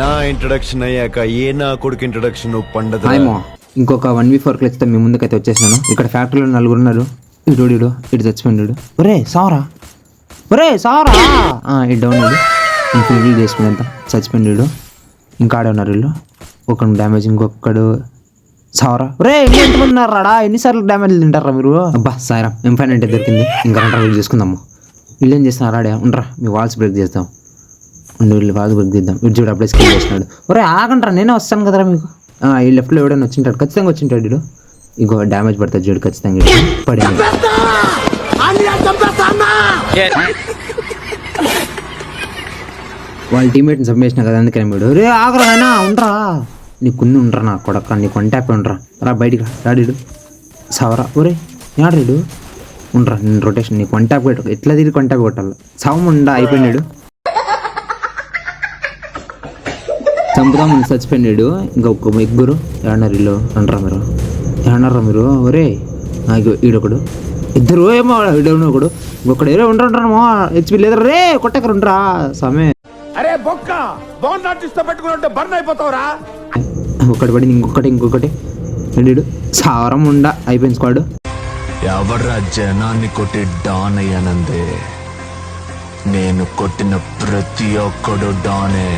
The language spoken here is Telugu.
నా ఇంట్రడక్షన్ అయ్యాక ఏ నా కొడుకు ఇంట్రడక్షన్ పండదు. ఇంకొక 1v4 క్లచ్తో మీ ముందుకైతే వచ్చేసాను. ఇక్కడ ఫ్యాక్టరీలో 4 ఉన్నారు. ఇటు చచ్చిపోయినాడు. ఒరే సావరా ఇటు డౌన్ నేను ఫుల్ చేసుకునేంత చచ్చిపోయినాడు. ఇంకా ఆడే ఉన్నారు వీళ్ళు. ఒక డ్యామేజ్, ఇంకొకడు సావరా. ఒరే ఎంతమంది ఉన్నారా? ఎన్నిసార్లు డ్యామేజ్ తింటారా మీరు? అబ్బా సాయిరా M590 దొరికింది. ఇంకా రండి చేసుకుందాము. వీళ్ళు ఏం చేస్తున్నారు? ఆడే ఉండరా, మీ వాల్స్ బ్రేక్ చేద్దాం. వీళ్ళు వాల్స్ బ్రేక్ తీద్దాం. వీడు చూడు అప్పుడే స్కిల్ చేసినాడు. ఒరే ఆగంటారా, నేనే వస్తాను కదరా మీకు. ఈ లెఫ్ట్లో ఎవడైనా వచ్చింటాడు, ఖచ్చితంగా వచ్చింటాడు వీడు. ఇంకో డ్యామేజ్ పడుతుంది చూడు, ఖచ్చితంగా పడింది. వాళ్ళ టీమ్మేట్ని చంపేసిన కదా, అందుకని వీడు రే ఆగరా అయినా ఉండరా, నీకు ఉండరా నా కొడక, నీకు కొంటాపే ఉండరా, రా బయటికి రాడీడు సావరా. ఒరే ఆడరీడు ఉండరా, నేను రొటేషన్ నీకు కొంటాపు పెట్ట ఎట్లా తిరిగి కొంటాపు కొట్టాలి. సవముండా అయిపోయినాడు, చంపుదాం చచ్చిపోయినాడు. ఇంకొక ముగ్గురు ఏమన్నారు వీళ్ళు, ఏమన్నారా మీరు? ఒరే ఈడొకడు, ఇద్దరు ఏమో ఈడో ఒకడు, ఇంకొకడు ఏదో ఉండరా హెచ్పి లేదా రే కొట్టకరు ఉండరా సమయ. ఒకటి పడి ఇంకొకటి వీడు సావరం ఉండా అయిపోయింది స్క్వాడ్. ఎవర్రా జనాన్ని కొట్టి డాన్ అయ్యానందే, నేను కొట్టిన ప్రతి ఒక్కడు డానే.